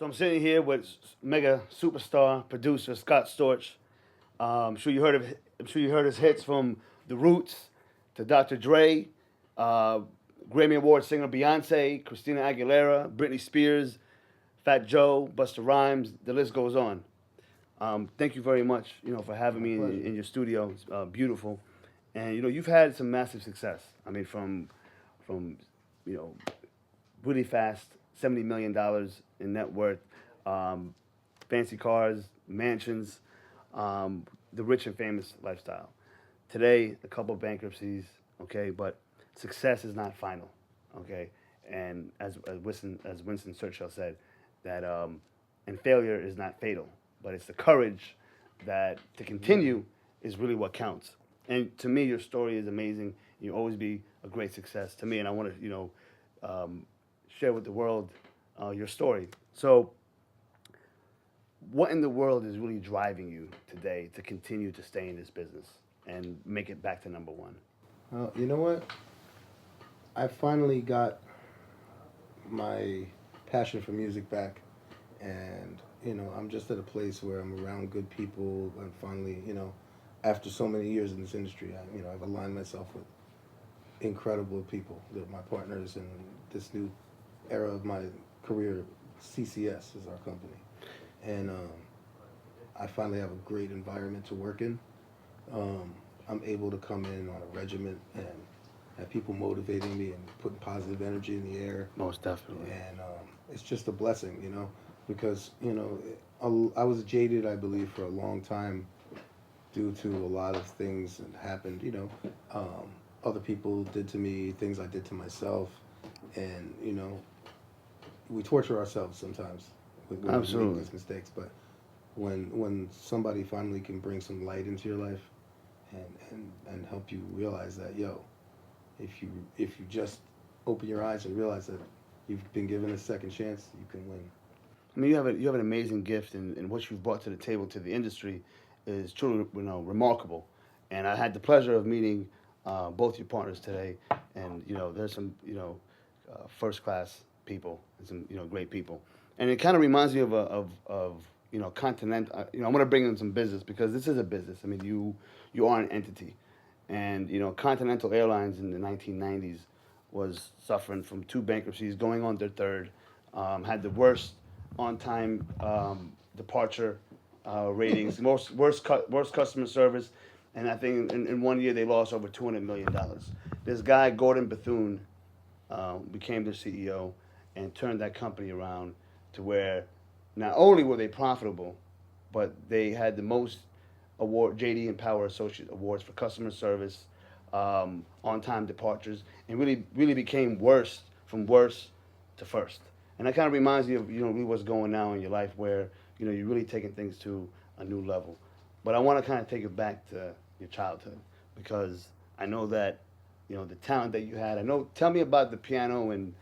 So I'm sitting here with mega superstar producer Scott Storch. I'm sure you heard his hits from The Roots to Dr. Dre, uh, Grammy Award singer Beyonce, Christina Aguilera, Britney Spears, Fat Joe, Busta Rhymes. The list goes on. Thank you very much, for having My me pleasure. in your studio. It's beautiful, and you've had some massive success. I mean, from you know really fast, $70 million in net worth, um, fancy cars, mansions, the rich and famous lifestyle. Today, a couple of bankruptcies, okay, but success is not final, okay. And as Winston Churchill said, that and failure is not fatal, but it's the courage that to continue is really what counts. And to me, your story is amazing. You always be a great success to me, and I want to share with the world your story. So, what in the world is really driving you today to continue to stay in this business and make it back to number one? You know what? I finally got my passion for music back, and I'm just at a place where I'm around good people, and finally, after so many years in this industry, I've aligned myself with incredible people. They're my partners in this new era of my career. CCS is our company, and I finally have a great environment to work in. I'm able to come in on a regiment and have people motivating me and putting positive energy in the air. Most definitely. And it's just a blessing, because I was jaded, I believe, for a long time due to a lot of things that happened. Other people did to me, things I did to myself, and we torture ourselves sometimes when we make Absolutely. these mistakes. But when somebody finally can bring some light into your life and help you realize that, if you just open your eyes and realize that you've been given a second chance, you can win. I mean, you have an amazing gift, and what you've brought to the table to the industry is truly remarkable. And I had the pleasure of meeting both your partners today, and there's some first class people and some great people, and it kind of reminds me of continent. I want to bring in some business because this is a business. I mean, you are an entity, and Continental Airlines in the 1990s was suffering from two bankruptcies, going on their third, had the worst on-time departure ratings, worst customer service, and I think in 1 year they lost over $200 million. This guy Gordon Bethune became the CEO and turned that company around to where not only were they profitable, but they had the most JD and Power Associate awards for customer service, on-time departures, and really became worst from worst to first. And that kind of reminds me of really what's going now in your life, where you're really taking things to a new level. But I want to kind of take it back to your childhood because I know that the talent that you had. I know. Tell me about the piano and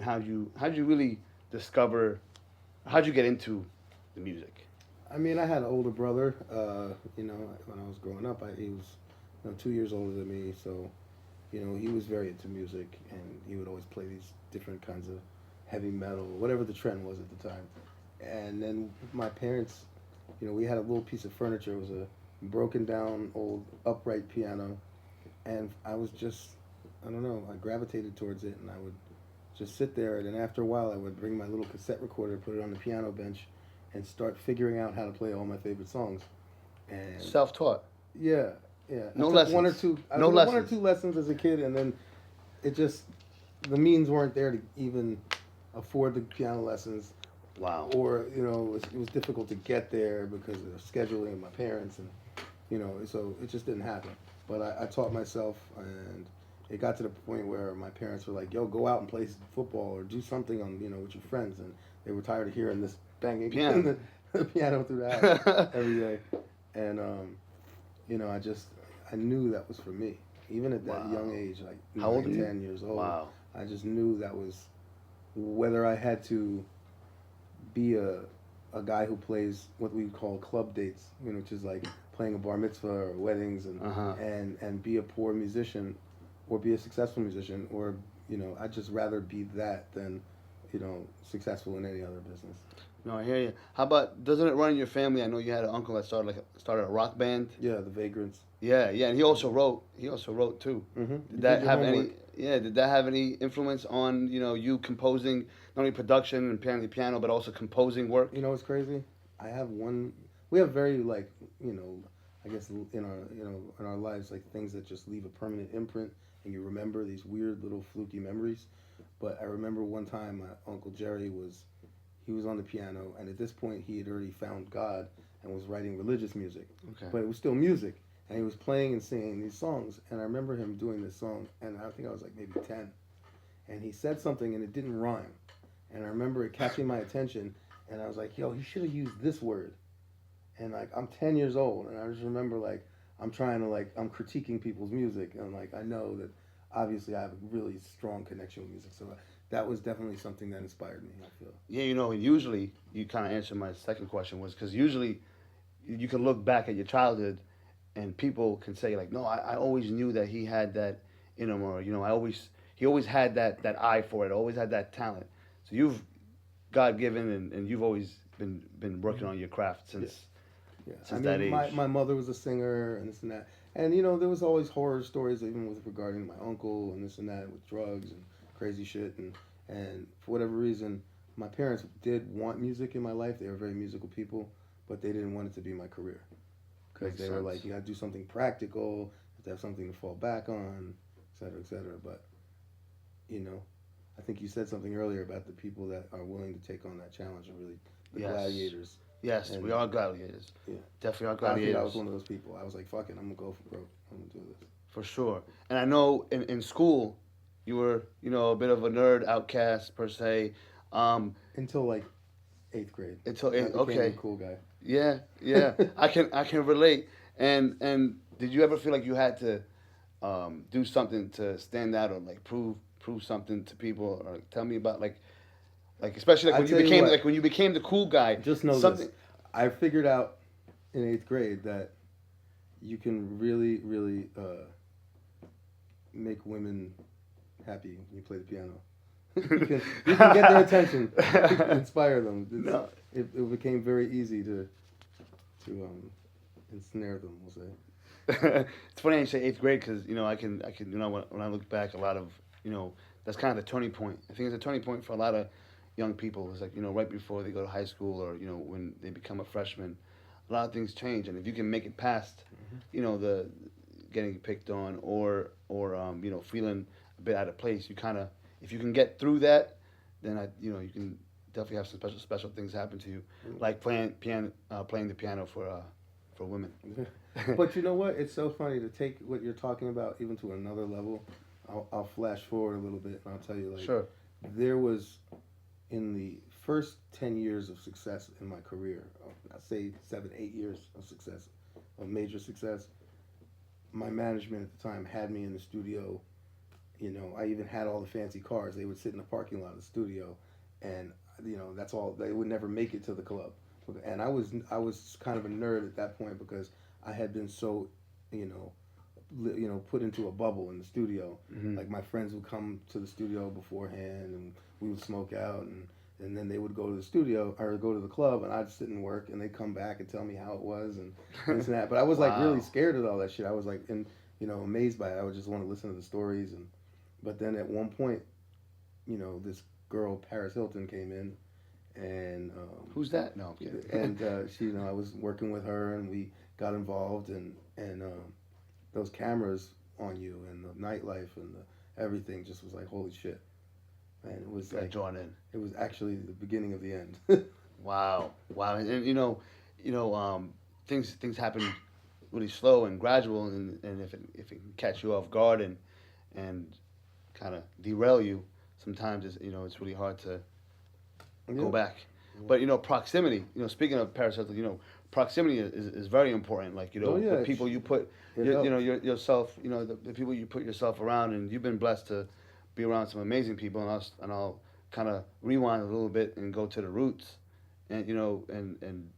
how'd you really discover. How'd you get into the music? I mean, I had an older brother. When I was growing up, he was 2 years older than me, so he was very into music, and he would always play these different kinds of heavy metal, whatever the trend was at the time. And then my parents, we had a little piece of furniture. It was a broken down old upright piano, and I was just, I don't know, I gravitated towards it, and I would just sit there, and then after a while, I would bring my little cassette recorder, put it on the piano bench, and start figuring out how to play all my favorite songs. And Self-taught. yeah, yeah, I No took one or lessons. two. I No took one or lessons. two lessons as a kid, and then it just the means weren't there to even afford the piano lessons, Wow. or it was difficult to get there because of the scheduling of my parents, and so it just didn't happen. But I taught myself, and it got to the point where my parents were like, "Yo, go out and play football or do something on with your friends," and they were tired of hearing this banging Piano. the piano through the house every day, and I knew that was for me, even at that young Wow. age, like How old are nine, you? 10 years old. Wow. I just knew that was whether I had to be a guy who plays what we call club dates, which is like playing a bar mitzvah or weddings, and Uh huh. and be a poor musician, or be a successful musician, or I'd just rather be that than successful in any other business. No, I hear you. How about, doesn't it run in your family? I know you had an uncle that started a rock band. Yeah, the Vagrants. Yeah, yeah, and he also wrote too. You Did did that your have any homework. yeah, did that have any influence on, you composing not only production and playing the piano but also composing work? You know what's crazy? I have one. We have very like you know, I guess in our in our lives like things that just leave a permanent imprint and you remember these weird little fluky memories. But I remember one time my uncle Jerry was he was on the piano and at this point he had already found God and was writing religious music, Okay. but it was still music and he was playing and singing these songs and I remember him doing this song and I think I was like maybe 10 and he said something and it didn't rhyme and I remember it catching my attention and I was like, yo, he should have used this word. And like I'm 10 years old and I just remember like I'm trying to like I'm critiquing people's music and like I know that obviously I have a really strong connection with music. So that was definitely something that inspired me, I feel. Yeah, usually you kind of answered my second question was because usually you can look back at your childhood and people can say like, no, I always knew that he had that in him, or he always had that eye for it, always had that talent. So you've God given, and you've always been working on your craft Yeah. since Yeah. I since that mean age. my mother was a singer and this and that. And you know, there was always horror stories even with regarding my uncle and this and that with drugs and crazy shit and for whatever reason my parents did want music in my life. They were very musical people, but they didn't want it to be my career. Because Makes they were sense. like, you got to do something practical, you have to have something to fall back on, et cetera, et cetera. But, you know, I think you said something earlier about the people that are willing to take on that challenge and really the Yes, gladiators. yes, we And are gladiators. yeah, Definitely are I think I was gladiators one of those people. I was like, fuck it, I'm going to go for broke. I'm going to do this. for sure. And I know in school you were a bit of a nerd outcast per se. Um, Until like eighth grade. until Then I became the okay, cool guy. yeah, yeah, I can relate. And did you ever feel like you had to do something to stand out, or like prove something to people, or like, tell me about like especially like I when you tell you became what, like when you became the cool guy, just know this. something. I figured out in eighth grade that you can really, really make women happy when you play the piano. You can get their attention, you can inspire them. No, It became very easy to ensnare them. We'll say. it's funny you say eighth grade because I can when I look back, a lot of that's kind of the turning point. I think it's a turning point for a lot of young people. It's like right before they go to high school, or when they become a freshman, a lot of things change. And if you can make it past, the getting picked on, or feeling a bit out of place, you kind of, if you can get through that, then you can definitely have some special things happen to you, like playing the piano for women. But you know what? It's so funny to take what you're talking about even to another level. I'll flash forward a little bit and I'll tell you like Sure. there was in the first 10 years of success in my career, I'd say 7, 8 years of success, of major success, my management at the time had me in the studio. You know, I even had all the fancy cars. They would sit in the parking lot of the studio, and that's all. They would never make it to the club, and I was kind of a nerd at that point because I had been so, you know, put into a bubble in the studio. Hmm. Like my friends would come to the studio beforehand, and we would smoke out, and then they would go to the studio or go to the club, and I'd sit and work, and they'd come back and tell me how it was and this and that. But I was like really Wow. scared of all that shit. I was like, amazed by it. I would just want to listen to the stories, but then at one point, this girl Paris Hilton came in, and Who's that? No, I'm kidding. she, I was working with her, and we got involved, and those cameras on you, and the nightlife, and everything just was like holy shit, and it was Got like drawn in. it was actually the beginning of the end. Wow, wow, and things happen really slow and gradual, and if it can catch you off guard and kind of derail you, sometimes it's really hard to go Yeah. back. Yeah. But speaking of parasitic, proximity is very important. Like Oh yeah, the people you put it helps. yourself, the people you put yourself around, and you've been blessed to be around some amazing people. And I'll kind of rewind a little bit and go to the roots, and and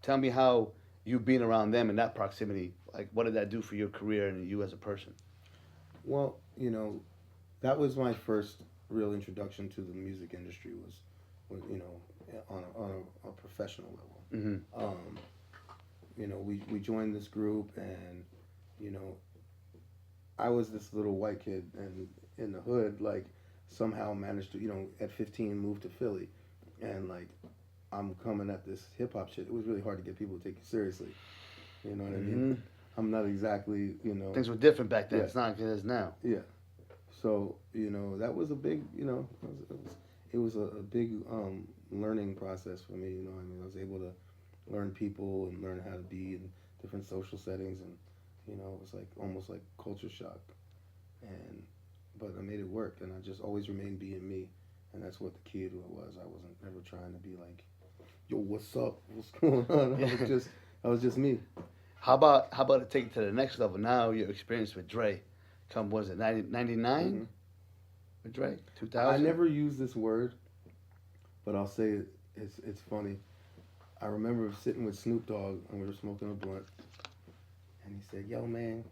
tell me how you being around them and that proximity, like what did that do for your career and you as a person? Well, that was my first real introduction to the music industry was, you know, on a professional level. Mm-hmm. We joined this group, and you know, I was this little white kid and in the hood, like somehow managed to, at 15 move to Philly, and like I'm coming at this hip hop shit. It was really hard to get people to take you seriously. You know what I mean? Mm-hmm. I'm not exactly, Things were different back then. Yeah. It's not like it is now. Yeah. So that was a big, it was a big learning process for me. I mean, I was able to learn people and learn how to be in different social settings, and it was like almost like culture shock. And but I made it work, and I just always remained being me, and that's what the key to it was. I wasn't ever trying to be like, yo, what's up, what's going on? I was just me. How about it take it to the next level? Now your experience with Dre, was it 99 Mm-hmm. with Dre? I 2000. never use this word, but I'll say it. It's funny. I remember sitting with Snoop Dogg, and we were smoking a blunt, and he said, "Yo, man,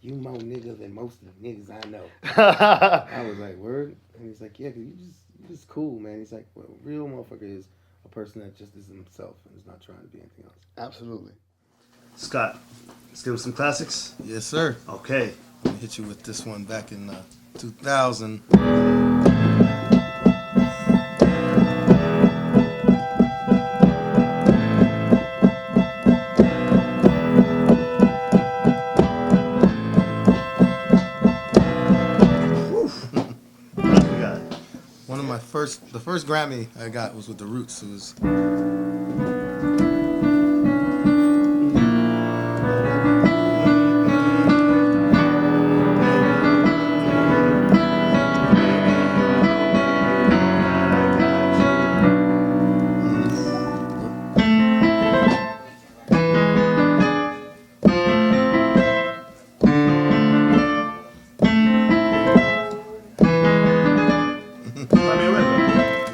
you more nigga than most of the niggas I know." I was like, "Word?" And he's like, "Yeah, 'cause you just cool, man." He's like, "Well, a real motherfucker is a person that just is himself and is not trying to be anything else." Absolutely. Scott, let's give us some classics. Yes, sir. Okay. Let me hit you with this one back in 2000. One of the first Grammy I got was with the Roots. It was.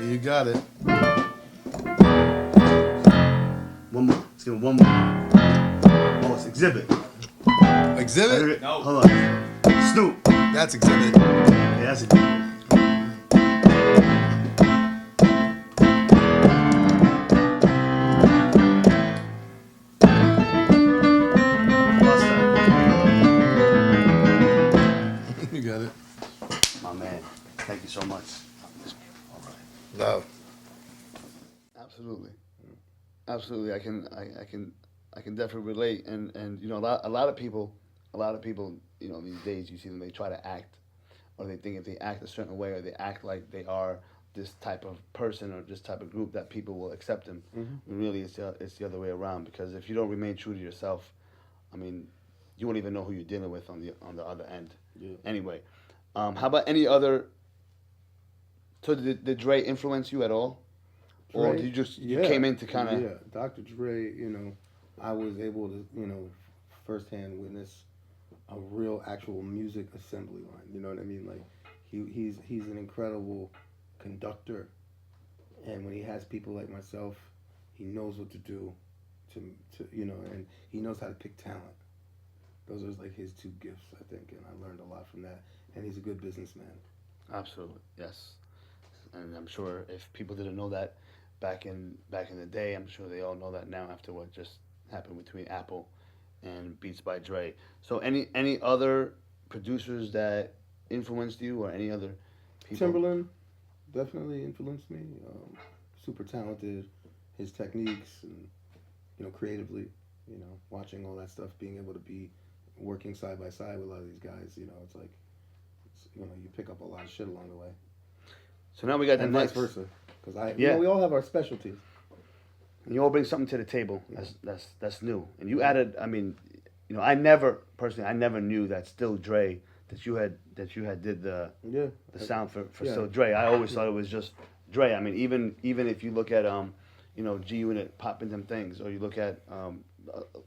You got it. One more. Let's give it one more. Oh, it's Exhibit. Exhibit? No. Hold on. Snoop. That's Exhibit. Yeah, that's Exhibit. You got it. My man. Thank you so much. All right. Love. Absolutely. Absolutely. I can definitely relate. And a lot of people, these days you see them, they try to act, or they think if they act a certain way, or they act like they are this type of person or this type of group, that people will accept them. Mm-hmm. Really, it's the other way around, because if you don't remain true to yourself, I mean, you won't even know who you're dealing with on the other end. Yeah. Anyway, how about any other? So did Dre influence you at all? Or Dre, you came in to kind of... Yeah, Dr. Dre, I was able to, firsthand witness a real actual music assembly line. You know what I mean? Like, he's an incredible conductor, and when he has people like myself, he knows what to do to and he knows how to pick talent. Those are like his two gifts, I think, and I learned a lot from that. And he's a good businessman. Absolutely, yes. And I'm sure if people didn't know that back in the day, I'm sure they all know that now after what just happened between Apple and Beats by Dre. So any other producers that influenced you, or any other people? Timberland definitely influenced me. Super talented, his techniques and creatively, watching all that stuff, being able to be working side by side with a lot of these guys, it's like you pick up a lot of shit along the way. So now we got the and next. Vice versa, because we all have our specialties. And you all bring something to the table that's new. And you added, I mean, I never knew that Still Dre, that you had did the sound for Still Dre. I always thought it was just Dre. I mean, even if you look at G Unit popping them things, or you look at a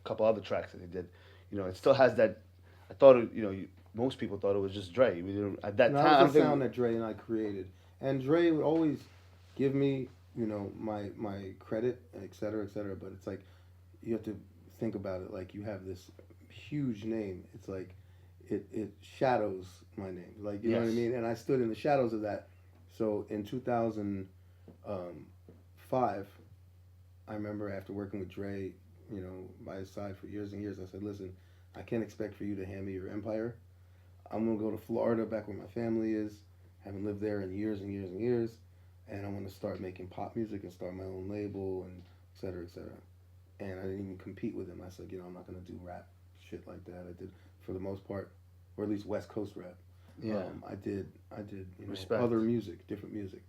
couple other tracks that they did, it still has that. I thought most people thought it was just Dre. We didn't at that time. That was the sound that Dre and I created, and Dre would always give me my credit, et cetera, et cetera. But it's like you have to think about it like you have this huge name. It's like it shadows my name, like you know what I mean. And I stood in the shadows of that. So in 2000. 2005, I remember after working with Dre, you know, by his side for years and years, I said, listen, I can't expect for you to hand me your empire. I'm going to go to Florida, back where my family is. Haven't lived there in years and years and years. And I'm going to start making pop music and start my own label and et cetera, et cetera. And I didn't even compete with him. I said, you know, I'm not going to do rap shit like that. I did, for the most part, or at least West Coast rap. Yeah. I did, you know, Respect. other music, different music.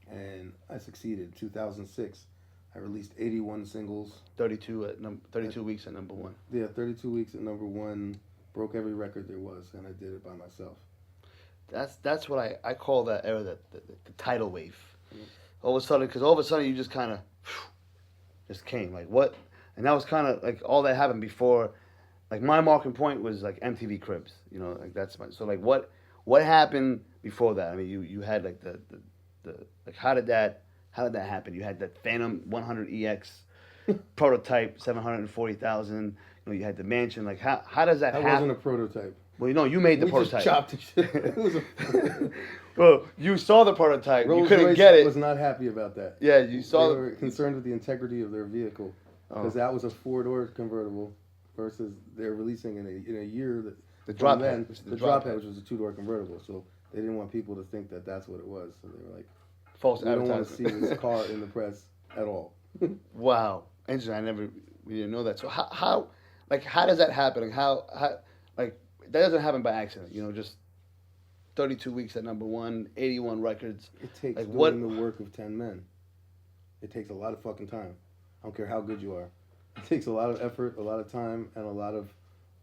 And I succeeded. In 2006, I released 81 singles. 32 weeks at number one. Yeah, 32 weeks at number one. Broke every record there was, and I did it by myself. That's what I call that era, the tidal wave. All of a sudden you just kind of just came, like what, and that was kind of like all that happened before. Like my marking point was like MTV Cribs, you know, like that's my, so like what happened before that? I mean, you had like the like how did that happen? You had that Phantom 100EX prototype, 740,000. You know, you had the mansion. Like how does that happen? That wasn't a prototype. Well, you know, you made the prototype. Just chopped the shit. It was well, you saw the prototype. You couldn't Rolls-Royce get it. Was not happy about that. Yeah, you saw. They were concerned with the integrity of their vehicle because that was a 4-door convertible versus they're releasing in a year that the drop head, which was a 2-door convertible. So they didn't want people to think that that's what it was. So they were like, false we don't want to advertising. see this car in the press at all. Wow, interesting. We didn't know that. So how does that happen? Like how like that doesn't happen by accident. You know, just 32 weeks at number one, 81 records. It takes like doing the work of 10 men. It takes a lot of fucking time. I don't care how good you are. It takes a lot of effort, a lot of time, and a lot of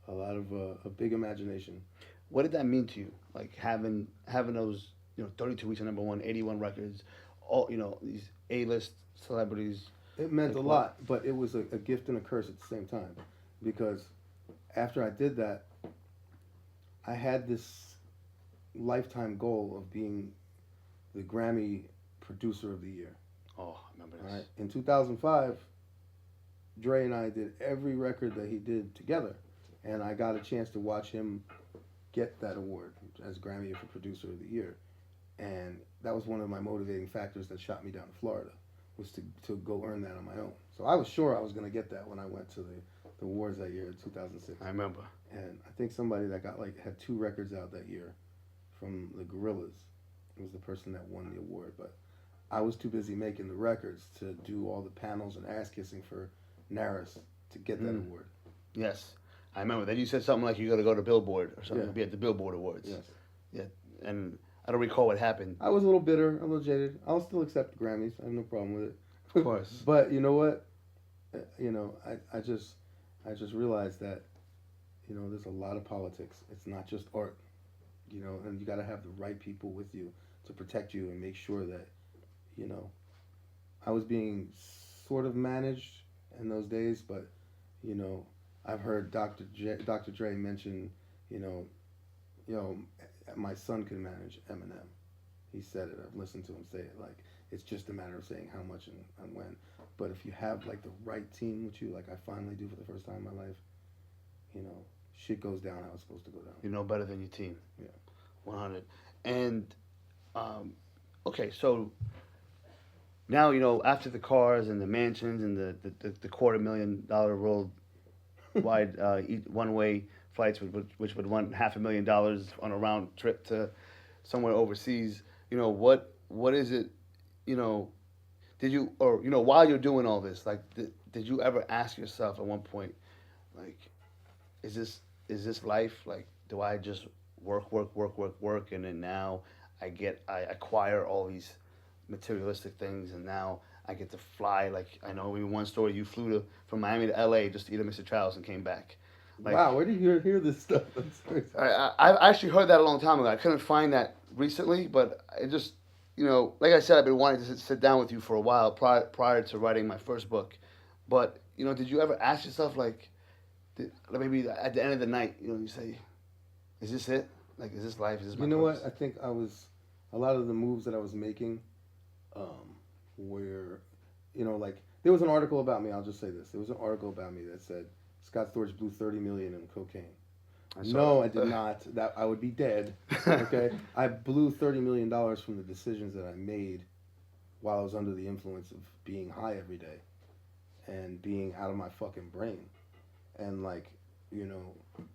a big imagination. What did that mean to you? Like having those, you know, 32 weeks at number one, 81 records, all, you know, these A-list celebrities. It meant like a lot, but it was a gift and a curse at the same time, because after I did that, I had this lifetime goal of being the Grammy Producer of the Year. Oh, I remember this. All right. In 2005, Dre and I did every record that he did together, and I got a chance to watch him get that award as Grammy for Producer of the Year, and that was one of my motivating factors that shot me down to Florida, was to go earn that on my own. So I was sure I was going to get that when I went to the awards that year in 2006. I remember. And I think somebody that had 2 records out that year from the Gorillas was the person that won the award. But I was too busy making the records to do all the panels and ass kissing for Naris to get that award. Yes, I remember. Then you said something like you got to go to Billboard or something. Yeah. Be at the Billboard Awards. Yes. Yeah, and I don't recall what happened. I was a little bitter, a little jaded. I'll still accept Grammys. I have no problem with it. Of course. But you know what? You know, I just realized that, you know, there's a lot of politics. It's not just art, you know, and you got to have the right people with you to protect you and make sure that, you know, I was being sort of managed in those days, but, you know, I've heard Dr. Dre mention, you know, my son can manage Eminem. He said it. I've listened to him say it. Like, it's just a matter of saying how much and when. But if you have like the right team with you, like I finally do for the first time in my life, you know, shit goes down how it's supposed to go down. You know better than your team. Yeah. 100. And okay, so now, you know, after the cars and the mansions and the $250,000 worldwide one-way flights, which would run $500,000 on a round trip to somewhere overseas, you know, what is it, you know, did you, or, you know, while you're doing all this, like, did you ever ask yourself at one point, like, is this life? Like, do I just work, and then now I acquire all these materialistic things, and now I get to fly. Like, I know in one story you flew from Miami to LA just to eat at Mr. Chow's and came back. Like, wow, where did you hear this stuff? I've actually heard that a long time ago. I couldn't find that recently, but I just, you know, like I said, I've been wanting to sit down with you for a while prior to writing my first book. But, you know, did you ever ask yourself, like, maybe at the end of the night, you know, you say, is this it? Like, is this life? Is this my purpose? What? I think a lot of the moves that I was making were, you know, like, there was an article about me, I'll just say this. There was an article about me that said, Scott Storch blew $30 million in cocaine. No, I did not. That I would be dead. Okay, I blew $30 million from the decisions that I made while I was under the influence of being high every day and being out of my fucking brain. And like, you know,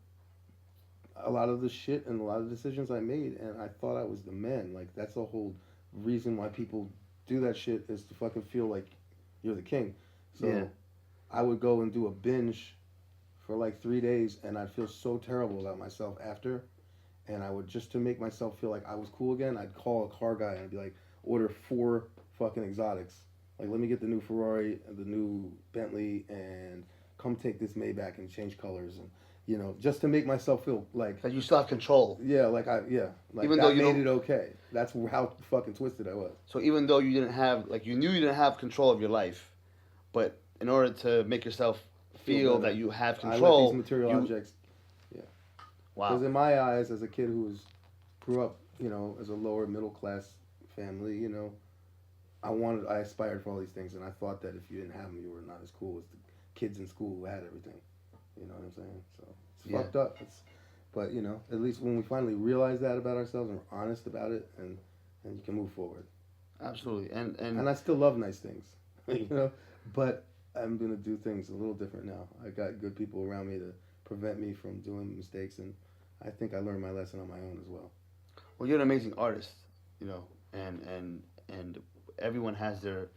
a lot of the shit and a lot of decisions I made, and I thought I was the man. Like, that's the whole reason why people do that shit, is to fucking feel like you're the king. So Yeah. I would go and do a binge for like 3 days, and I'd feel so terrible about myself after. And I would, just to make myself feel like I was cool again, I'd call a car guy and I'd be like, order 4 fucking exotics. Like, let me get the new Ferrari, the new Bentley, and come take this Maybach and change colors, and you know, just to make myself feel like, That you still have control. yeah, like like Even that though you made don't- it okay. That's how fucking twisted I was. So even though you didn't have, like, you knew you didn't have control of your life, but in order to make yourself feel better. that you have I let control, these material you, objects, wow. because in my eyes, as a kid who grew up, you know, as a lower middle class family, you know, I aspired for all these things, and I thought that if you didn't have them, you were not as cool as the kids in school who had everything. You know what I'm saying? So it's Yeah. fucked up. But you know, at least when we finally realize that about ourselves and we're honest about it, and you can move forward. Absolutely. And I still love nice things, you know, but I'm gonna do things a little different now. I got good people around me to prevent me from doing mistakes, and I think I learned my lesson on my own as well. Well, you're an amazing artist, you know, and everyone has their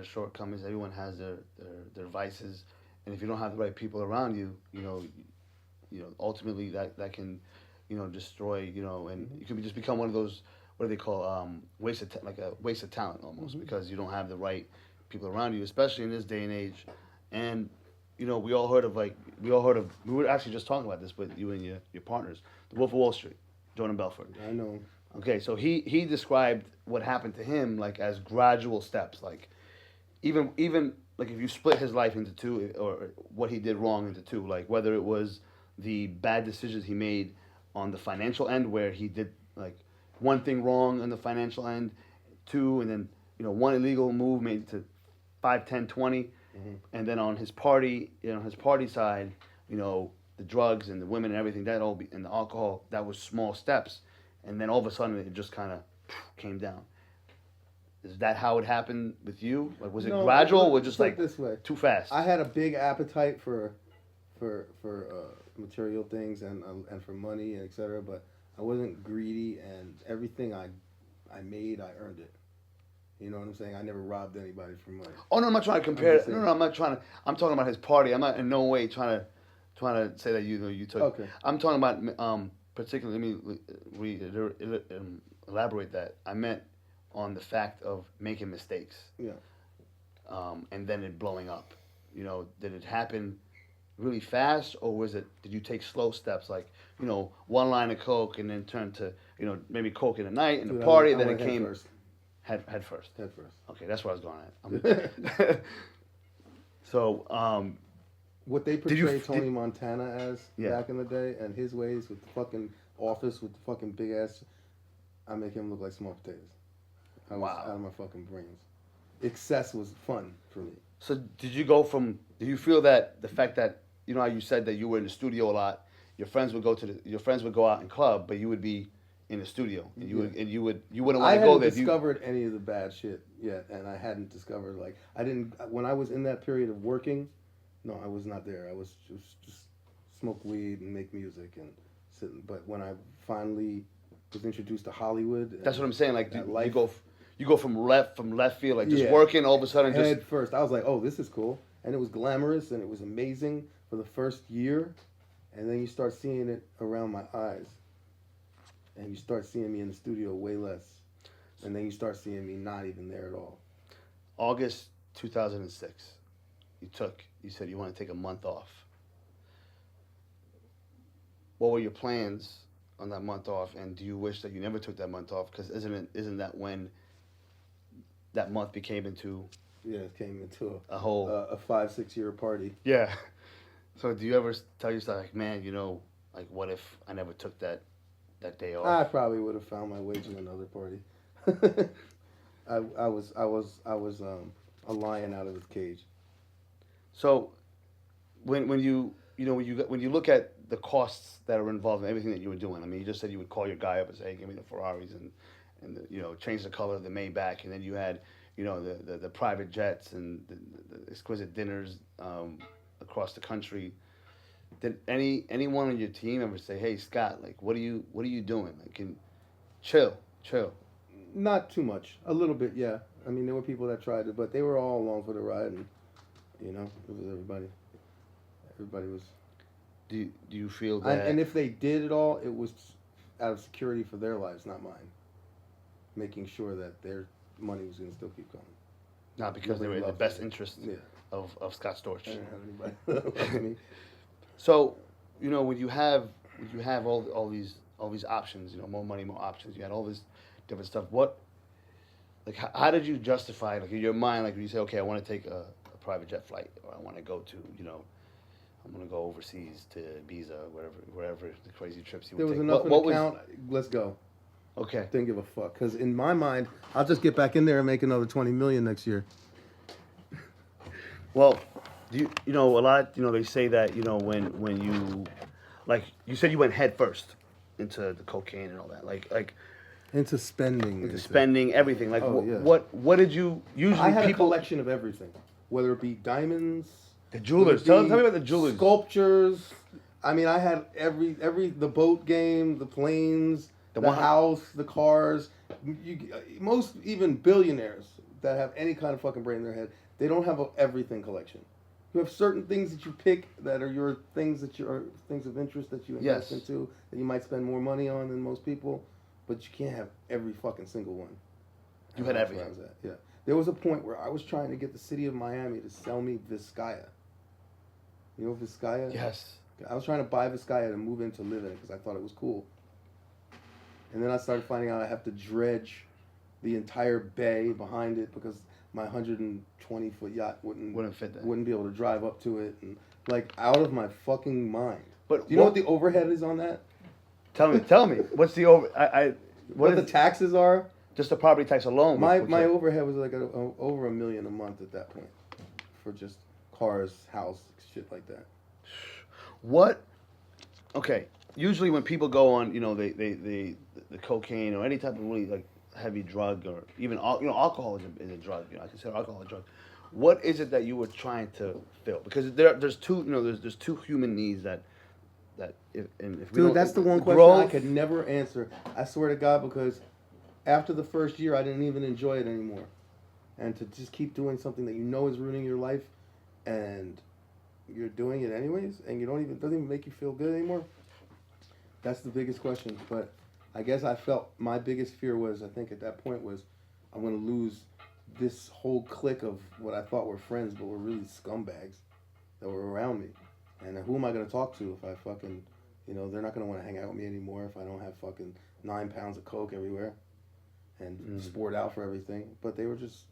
shortcomings. Everyone has their vices, and if you don't have the right people around you, you know, ultimately that can, you know, destroy, you know, and you can just become one of those, what do they call, like a waste of talent almost, because you don't have the right people around you, especially in this day and age. And you know, we were actually just talking about this with you and your partners, the Wolf of Wall Street, Jordan Belfort. I know. Okay, so he described what happened to him like as gradual steps, like even like if you split his life into two, or what he did wrong into two, like whether it was the bad decisions he made on the financial end, where he did like one thing wrong on the financial end, two, and then you know one illegal move made to 5, 10, 20, and then on his party, you know, his party side, you know, the drugs and the women and everything, and the alcohol, that was small steps, and then all of a sudden it just kind of came down. Is that how it happened with you? Like, was it No, gradual, or put just it like this way. too fast? I had a big appetite for material things and for money and etc. But I wasn't greedy, and everything I made, I earned it. You know what I'm saying? I never robbed anybody for money. Oh no, I'm not trying to compare. just No, saying. no, I'm not trying to. I'm talking about his party. I'm not in no way trying to say that you took. Okay. I'm talking about particularly. Let me elaborate that. I meant on the fact of making mistakes. Yeah. And then it blowing up. You know, did it happen really fast, or did you take slow steps, like, you know, one line of coke and then turn to, you know, maybe coke in the night and Dude, the party, I then went it came first. head first. Head first. Okay, that's where I was going at. So, What they Did you- portrayed Tony did- Montana as Yeah. back in the day, and his ways with the fucking office with the fucking big ass, I make him look like small potatoes. I was Wow. out of my fucking brains. Excess was fun for me. so did you feel that the fact that, you know how you said that you were in the studio a lot, your friends would go out and club, but you would be in the studio, and you wouldn't I want to go hadn't there. discovered any of the bad shit yet, and I hadn't discovered, like, I didn't, when I was in that period of working, no, I was not there. I was just smoke weed and make music and sit. But when I finally was introduced to Hollywood, That's what I'm saying. Like, that you life- go from left field, like just Yeah. working, all of a sudden just head first, I was like, oh, this is cool, and it was glamorous and it was amazing for the first year, and then you start seeing it around my eyes, and you start seeing me in the studio way less, and then you start seeing me not even there at all. August 2006. You said you want to take a month off. What were your plans on that month off, and do you wish that you never took that month off? Because isn't that when that month became into Yeah, it came into a whole a 5-6 year party. yeah. So do you ever tell yourself, like, man, you know, like, what if I never took that day off? I probably would have found my way to another party. I was a lion out of his cage. So, when you look at the costs that are involved in everything that you were doing, I mean, you just said you would call your guy up and say, hey, give me the Ferraris and changed the color of the Maybach, and then you had the private jets and the exquisite dinners across the country. Did anyone on your team ever say, "Hey, Scott, like, what are you doing? Like, can chill, chill." Not too much. A little bit, yeah. I mean, there were people that tried it, but they were all along for the ride, and it was everybody. Everybody was. Do you feel that? And if they did it all, it was out of security for their lives, not mine. Making sure that their money was going to still keep coming. Not because they were in the best interest of Scott Storch. I didn't have anybody like me. So, when you have all these options, more money, more options. You had all this different stuff. How did you justify, like, in your mind, like when you say, okay, I want to take a private jet flight, or I want to go to, I'm going to go overseas to Ibiza, wherever the crazy trips you would take. There was enough in the account. Let's go. Okay. Didn't give a fuck, because in my mind, I'll just get back in there and make another $20 million next year. Well, a lot, they say that, when you, like, you said you went head first into the cocaine and all that, like into spending. Into spending everything. Like, yeah. what did you usually? I had a collection of everything, whether it be diamonds, the jewelers. Tell me about the jewelers. Sculptures. I mean, I had the boat game, the planes, the house, the cars. Most even billionaires that have any kind of fucking brain in their head, they don't have an everything collection. You have certain things that you pick that are your things things of interest that you invest into that you might spend more money on than most people, but you can't have every fucking single one. You had everything. Yeah. There was a point where I was trying to get the city of Miami to sell me Vizcaya. You know Vizcaya? Yes. I was trying to buy Vizcaya to move in to live in it because I thought it was cool. And then I started finding out I have to dredge the entire bay behind it because my 120-foot yacht wouldn't fit that. Wouldn't be able to drive up to it, and like out of my fucking mind. But do you know what the overhead is on that? Tell me. What's the over? What the taxes are? Just the property tax alone. My overhead was like over $1 million a month at that point, for just cars, house, shit like that. What? Okay. Usually when people go on, the cocaine or any type of really like heavy drug, or even alcohol is a drug. I consider alcohol a drug. What is it that you were trying to fill? Because there's two there's two human needs that if we Dude, that's the one question I could never answer. I swear to God, because after the first year, I didn't even enjoy it anymore. And to just keep doing something that you know is ruining your life, and you're doing it anyways, and doesn't even make you feel good anymore. That's the biggest question. But I guess I felt my biggest fear was, I think at that point, was I'm going to lose this whole clique of what I thought were friends, but were really scumbags that were around me. And who am I going to talk to if I fucking, they're not going to want to hang out with me anymore if I don't have fucking 9 pounds of coke everywhere and sport out for everything. But they were just,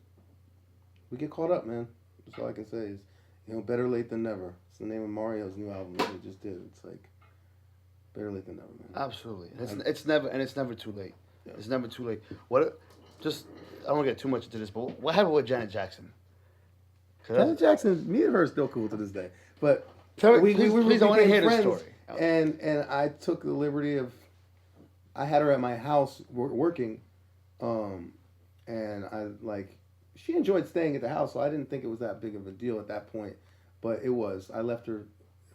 we get caught up, man. That's all I can say is, better late than never. It's the name of Mario's new album that he just did. It's like, better late than never, man. Absolutely. It's never too late. Yeah. It's never too late. I don't want to get too much into this, but what happened with Janet Jackson? Janet Jackson, me and her are still cool to this day. But please, I want to hear the story. And I took the liberty of, I had her at my house working, and she enjoyed staying at the house, so I didn't think it was that big of a deal at that point. But it was. I left her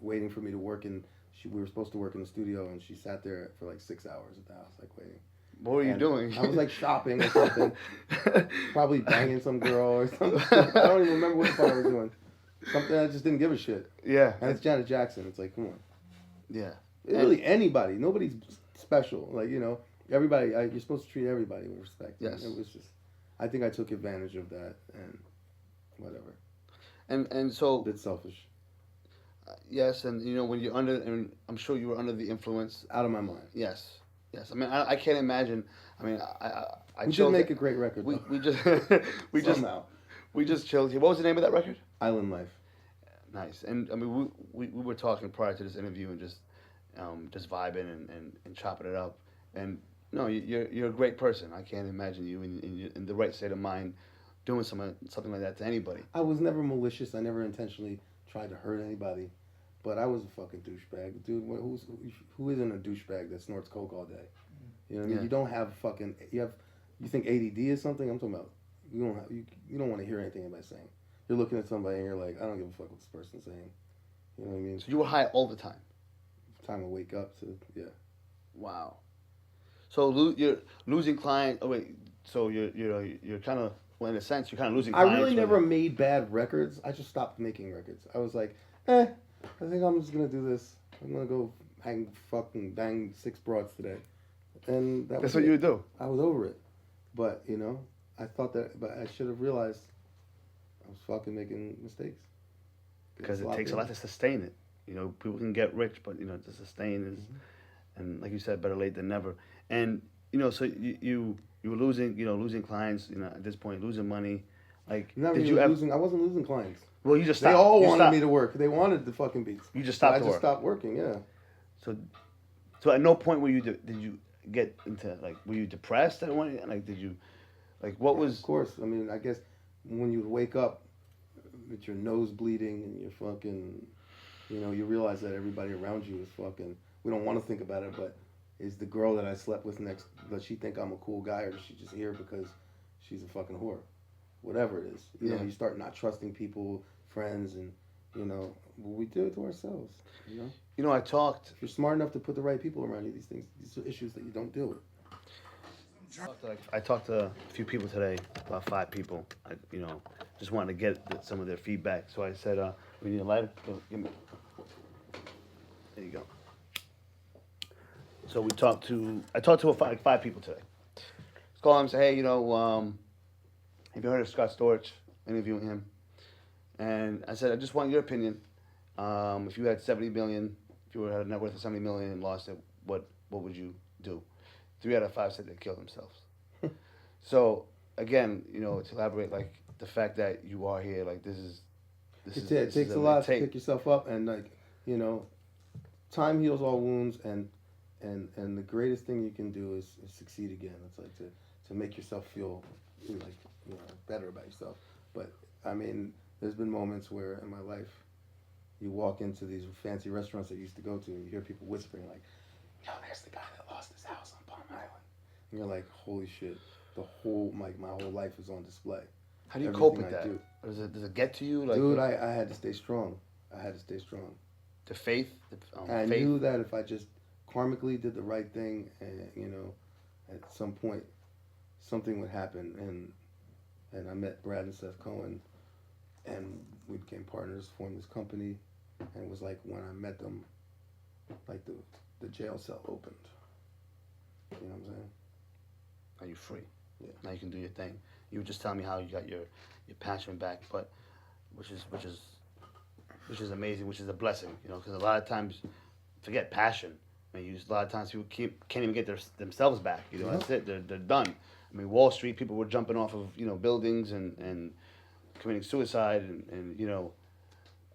waiting for me to work, and we were supposed to work in the studio, and she sat there for like 6 hours at the house, like waiting. What were you doing? I was like shopping or something. Probably banging some girl or something. I don't even remember what the fuck I was doing. Something I just didn't give a shit. Yeah. And it's Janet Jackson. It's like, come on. Yeah. Really, anybody. Nobody's special. Like, everybody, you're supposed to treat everybody with respect. Yes. And it was just, I think I took advantage of that, and whatever. And so. A bit selfish. Yes, and when you're and I'm sure you were under the influence. Out of my mind. Yes. I mean, I can't imagine. I mean, I we did make a great record. We just chilled here. What was the name of that record? Island Life. Nice. And I mean, we were talking prior to this interview and just vibing and chopping it up. And no, you're a great person. I can't imagine you in the right state of mind doing something like that to anybody. I was never malicious. I never intentionally tried to hurt anybody. But I was a fucking douchebag, dude. Who isn't a douchebag that snorts coke all day? You know what I mean? You don't have You think ADD is something? I'm talking about you don't want to hear anything anybody's saying. You're looking at somebody and you're like, I don't give a fuck what this person's saying. You know what I mean? So you were high all the time. Time to wake up to Wow. So you're losing client. Oh wait. So you're kind of, well, in a sense, you're kind of losing I clients. really never made bad records. I just stopped making records. I was like, I think I'm just gonna do this. I'm gonna go fucking bang 6 broads today, and That's what you would do. I was over it, but I thought that, but I should have realized I was fucking making mistakes. Because it takes a lot to sustain it. People can get rich, but to sustain is, and like you said, better late than never. And so you were losing clients. At this point, losing money. Like, did you ever? I wasn't losing clients. Well, you just stopped. They all You wanted stopped. me to work. They wanted the fucking beats. You just stopped. I just stopped working. Yeah. So at no point did you get into, like, were you depressed at one? Like, did you, like, what was? Of course. I mean, I guess when you wake up with your nose bleeding and you're fucking, you realize that everybody around you is fucking. We don't want to think about it, but is the girl that I slept with next, does she think I'm a cool guy, or does she just here because she's a fucking whore? Whatever it is, you start not trusting people, friends, and we do it to ourselves. I talked. If you're smart enough to put the right people around you, these are issues that you don't deal with. I talked to a few people today, about 5 people. Just wanted to get some of their feedback. So I said, "We need a lighter. Give me." There you go. So I talked to 5 people today. Let's call them and say, "Hey, have you heard of Scott Storch?" Interviewing him, and I said, "I just want your opinion. If you had 70 million, if you had a net worth of 70 million and lost it, what would you do?" 3 out of 5 said they killed themselves. So again, to elaborate, like, the fact that you are here, like, It takes a lot to pick yourself up, and time heals all wounds, and the greatest thing you can do is succeed again. It's like to make yourself feel like better about yourself. But I mean, there's been moments where in my life, you walk into these fancy restaurants that you used to go to, and you hear people whispering like, "Yo, there's the guy that lost his house on Palm Island," and you're like, "Holy shit!" My whole life is on display. How do you cope with that? Does it get to you? Like, dude, I had to stay strong. The faith. I knew that if I just karmically did the right thing, and at some point, something would happen. And I met Brad and Seth Cohen, and we became partners, formed this company, and it was like when I met them, like the jail cell opened. You know what I'm saying? Are you free? Yeah. Now you can do your thing. You were just telling me how you got your passion back, but which is amazing, which is a blessing, because a lot of times, forget passion. I mean, a lot of times people can't even get themselves back. That's it. They're done. I mean, Wall Street, people were jumping off of buildings and committing suicide, and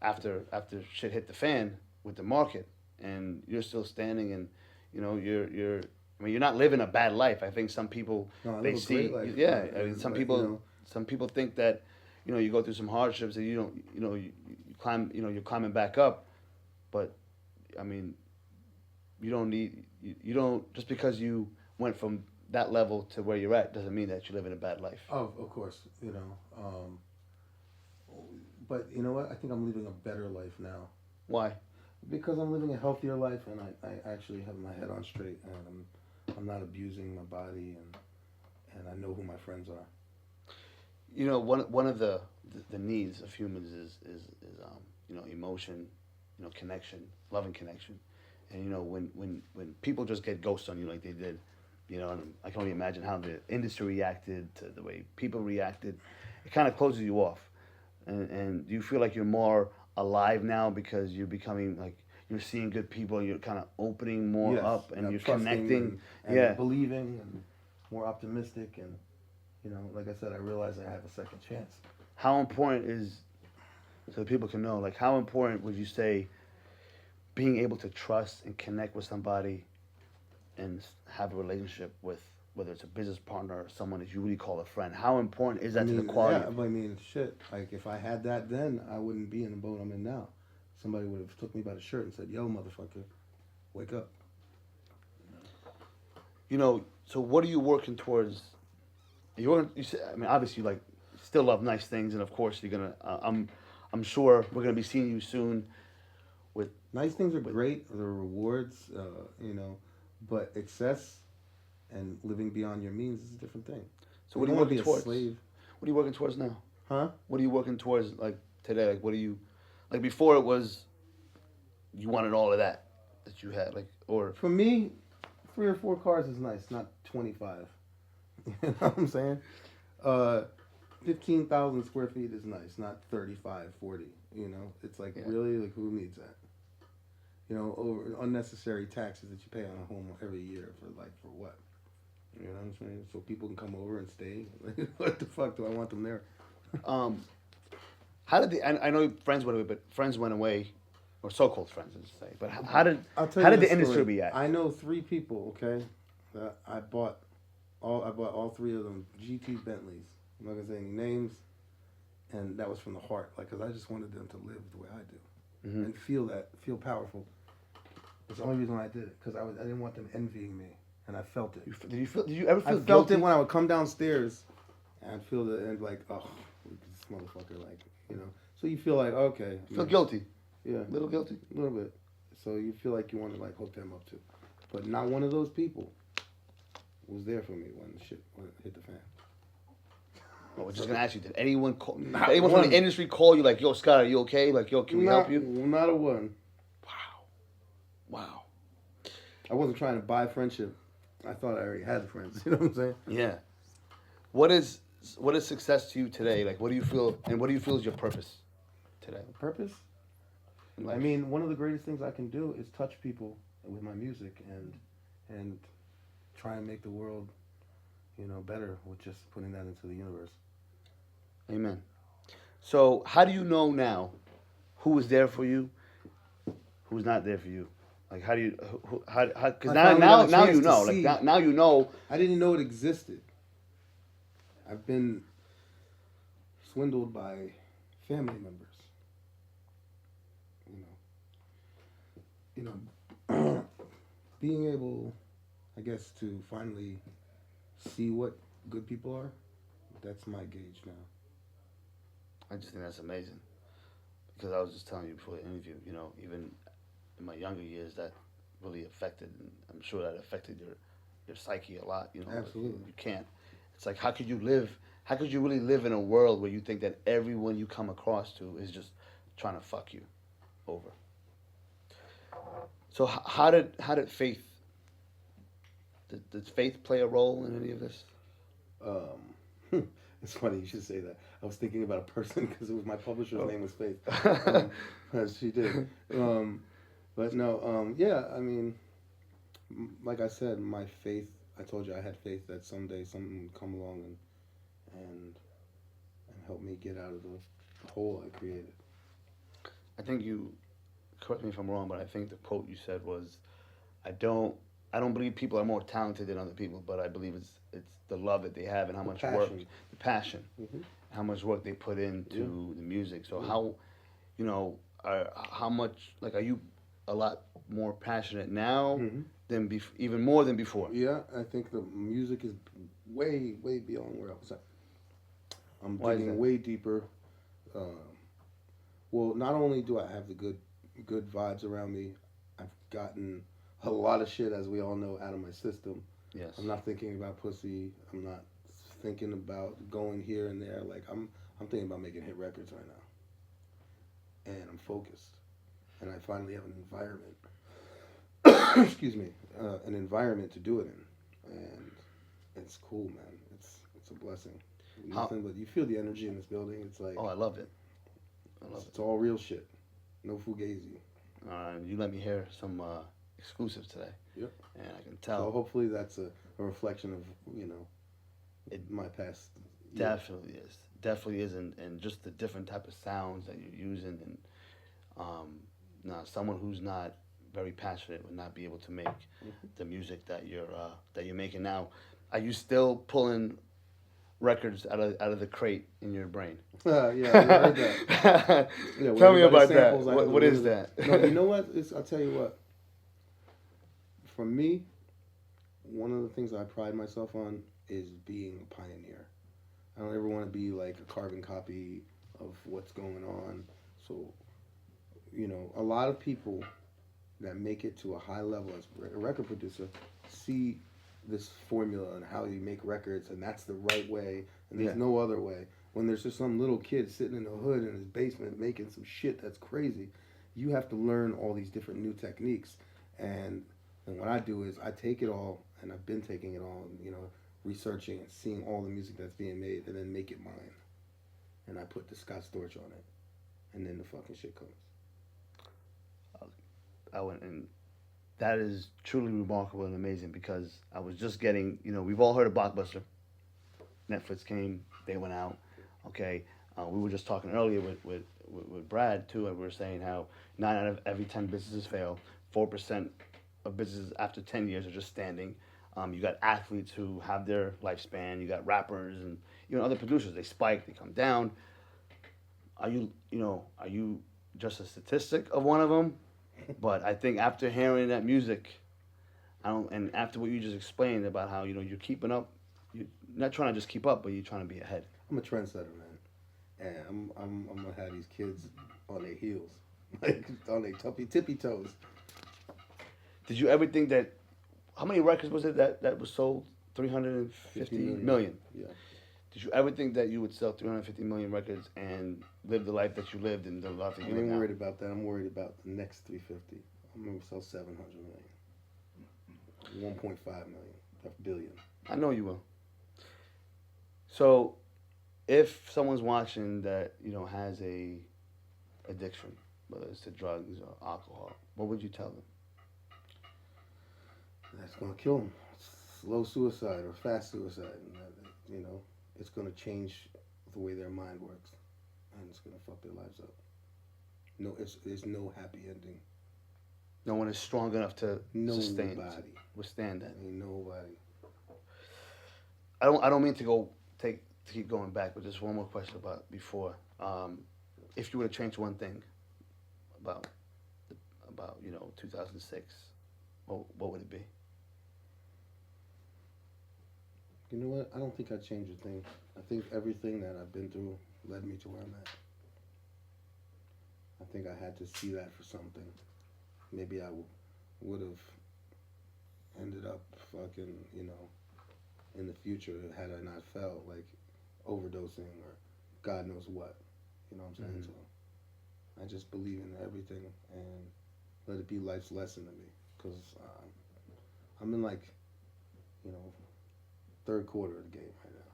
after shit hit the fan with the market, and you're still standing, and you're. I mean, you're not living a bad life. I think some people they see, yeah. I mean, some people think that, you go through some hardships and you climb, you're climbing back up, but I mean, you don't just because you went from that level to where you're at doesn't mean that you're living a bad life. Oh, of course, but you know what? I think I'm living a better life now. Why? Because I'm living a healthier life, and I actually have my head on straight, and I'm not abusing my body, and I know who my friends are. One of the needs of humans is emotion, connection, loving connection, and when people just get ghosted on you like they did, and I can only imagine how the industry reacted to the way people reacted. It kind of closes you off, and do you feel like you're more alive now because you're becoming like you're seeing good people and you're kind of opening more up and you're connecting and believing and more optimistic, and like I said, I realize I have a second chance. How important is, so people can know, like, how important would you say being able to trust and connect with somebody and have a relationship with, whether it's a business partner or someone that you really call a friend, how important is that to the quality? Yeah, I mean, shit, like if I had that then, I wouldn't be in the boat I'm in now. Somebody would have took me by the shirt and said, "Yo, motherfucker, wake up." So what are you working towards You said, I mean, obviously, you like still love nice things, and of course, you're gonna. I'm sure we're gonna be seeing you soon. With Nice things are great. The rewards, but excess and living beyond your means is a different thing. so, You what are don't you want to working be a towards? slave, What are you working towards now? huh? What are you working towards like today? Like, what are you like before? It was you wanted all of that you had, like, or For me, 3 or 4 cars is nice, not 25. You know what I'm saying? Uh, 15,000 square feet is nice, not 35, 40. It's like Yeah. really, like who needs that? Over unnecessary taxes that you pay on a home every year for what? You know what I'm saying? So people can come over and stay. What the fuck do I want them there? um, how did I know friends went away, but friends went away, or so-called friends, let's say. But I'll tell how you did this the industry story. react? I know 3 people, okay, that I bought all 3 of them GT Bentleys. I'm not gonna say any names, and that was from the heart, like, cause I just wanted them to live the way I do and feel powerful. It's the only reason why I did it, cause I didn't want them envying me, and I felt it. Did you ever I feel felt guilty? it when I would come downstairs, and I'd feel the and like, oh, this motherfucker, like, So you feel like, okay, Feel guilty? yeah, A little guilty? a little bit. So you feel like you want to like hook them up too, but not one of those people was there for me when shit hit the fan. I was just gonna ask you, did anyone call? Did Not anyone from one. the industry call you like, "Yo, Scott, are you okay? Like, yo, can we help you?" Not a one. Wow. I wasn't trying to buy friendship. I thought I already had friends. You know what I'm saying? Yeah. What is success to you today? Like, what do you feel, and what do you feel is your purpose today? Purpose? in I life? mean, one of the greatest things I can do is touch people with my music and try and make the world, better with just putting that into the universe. Amen. So, how do you know now who is there for you, who's not there for you? Like, how do you, because I now, finally now, got a now chance you to know. see. Like, now you know. I didn't know it existed. I've been swindled by family members. Being able, I guess, to finally see what good people are, that's my gauge now. I just think that's amazing. Because I was just telling you before the interview, even in my younger years, that really affected, and I'm sure that affected your psyche a lot. Absolutely. Like, you can't. It's like, how could you live? How could you really live in a world where you think that everyone you come across to is just trying to fuck you over? So how did faith? Did faith play a role in any of this? It's funny you should say that. I was thinking about a person because it was my publisher's name was Faith. She did. But no, yeah, I mean, like I said, my faith, I told you I had faith that someday something would come along and help me get out of the hole I created. I think you, correct me if I'm wrong, but I think the quote you said was, I don't believe people are more talented than other people, but I believe it's the love that they have and how much work, the passion, how much work they put into the music. So how, how much, like, are you a lot more passionate now than even more than before? Yeah, I think the music is way, way beyond where I was at. I'm Why is digging that? way deeper. Well, not only do I have the good vibes around me, I've gotten a lot of shit, as we all know, out of my system. Yes. I'm not thinking about pussy. I'm not thinking about going here and there. Like I'm thinking about making hit records right now. And I'm focused. And I finally have an environment. Excuse me, an environment to do it in, and it's cool, man. It's a blessing. Nothing but you feel the energy in this building. It's like, oh, I love it. It's all real shit. No fugazi. You let me hear some exclusives today. Yep. And I can tell. So hopefully that's a reflection of my past. Definitely is, and just the different type of sounds that you're using, and now someone who's not very passionate would not be able to make the music that you're making now. Are you still pulling records out of the crate in your brain? Yeah, I heard that. Yeah, Tell me about samples, that. What is that? No, you know what? I'll tell you what. For me, one of the things I pride myself on is being a pioneer. I don't ever want to be like a carbon copy of what's going on. So, a lot of people that make it to a high level as a record producer see this formula and how you make records, and that's the right way, and there's Yeah. no other way. When there's just some little kid sitting in the hood in his basement making some shit that's crazy, you have to learn all these different new techniques. And what I do is I take it all, and I've been taking it all, researching and seeing all the music that's being made, and then make it mine. And I put the Scott Storch on it, and then the fucking shit comes. I went and that is truly remarkable and amazing because I was just getting, we've all heard of Blockbuster. Netflix came, they went out. Okay, we were just talking earlier with Brad too, and we were saying how 9 out of every 10 businesses fail. 4% of businesses after 10 years are just standing. You got athletes who have their lifespan. You got rappers and other producers. They spike, they come down. Are you just a statistic of one of them? But I think after hearing that music, and after what you just explained about how you're keeping up, you're not trying to just keep up, but you're trying to be ahead. I'm a trendsetter, man, and I'm gonna have these kids on their heels, like on their tippy toes. Did you ever think that? How many records was it that was sold? 350 million. Yeah. Did you ever think that you would sell 350 million records and live the life that you lived and the life that I you live ain't now? worried about that. I'm worried about the next 350. I'm gonna sell 700 million, 1.5 million, a billion. I know you will. So, if someone's watching that has a addiction, whether it's to drugs or alcohol, what would you tell them? That's gonna kill them. Slow suicide or fast suicide. It's gonna change the way their mind works, and it's gonna fuck their lives up. No, there's no happy ending. No one is strong enough to Nobody. withstand that. Ain't nobody. I don't mean to keep going back, but just one more question about before. If you were to change one thing about 2006, what would it be? You know what? I don't think I'd change a thing. I think everything that I've been through led me to where I'm at. I think I had to see that for something. Maybe I would have ended up fucking, in the future had I not felt like overdosing or God knows what. You know what I'm saying? Mm-hmm. So I just believe in everything and let it be life's lesson to me. Because I'm in third quarter of the game right now.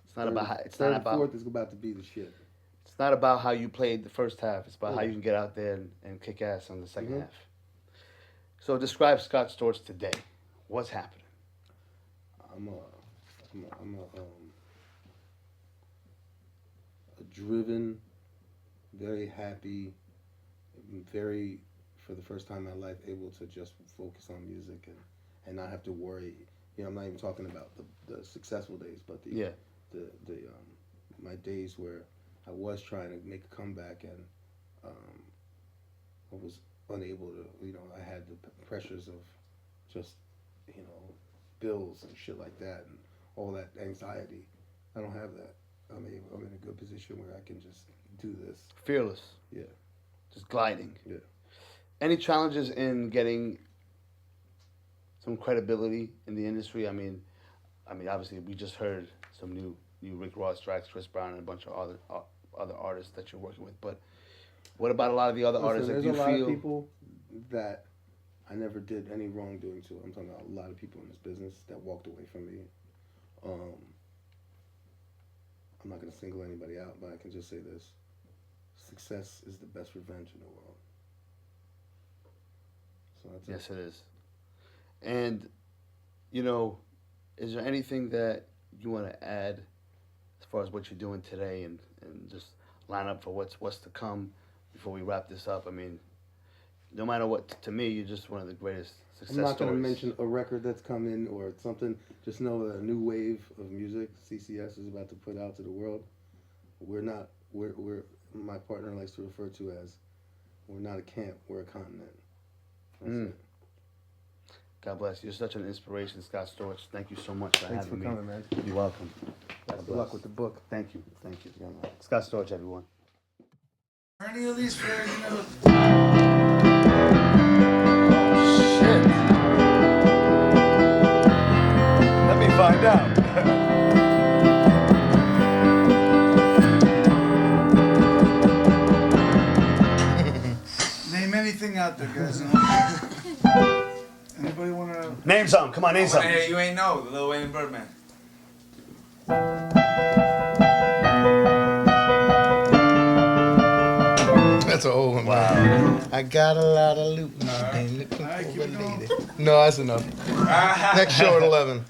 It's not about how, third and fourth is about to be the shit. It's not about how you played the first half. It's about how you can get out there and kick ass on the 2nd half. So describe Scott Storch today. What's happening? I'm a driven, very happy, very, for the first time in my life, able to just focus on music and not have to worry. I'm not even talking about the successful days, but the my days where I was trying to make a comeback and I was unable to. I had the pressures of just bills and shit like that and all that anxiety. I don't have that. I'm in a good position where I can just do this. Fearless. Yeah. Just gliding. Yeah. Any challenges in getting some credibility in the industry? I mean, obviously we just heard some new Rick Ross tracks, Chris Brown, and a bunch of other artists that you're working with. But what about a lot of the other artists that you there's a lot feel? of people that I never did any wrongdoing to. I'm talking about a lot of people in this business that walked away from me. I'm not going to single anybody out, but I can just say this. Success is the best revenge in the world. So that's Yes, it is. And, is there anything that you want to add as far as what you're doing today and just line up for what's to come before we wrap this up? I mean, no matter what, to me, you're just one of the greatest success I'm not going to stories. mention a record that's coming or something. Just know that a new wave of music CCS is about to put out to the world. We're my partner likes to refer to as, we're not a camp, we're a continent. That's it. God bless you. You're such an inspiration, Scott Storch. Thank you so much for Thanks for having me. coming, man. You're welcome. Best of luck with the book. Thank you. Thank you. Scott Storch, everyone. Any of these fairs, you know? Shit. Let me find out. Name anything out there, guys. Anybody wanna? Name something. Come on, name something. Hey, you ain't know Lil Wayne and Birdman. That's an old one. Wow. Man. I got a lot of loot. Ain't looking Alright, for keep a it going. lady. No, that's enough. Next show at 11.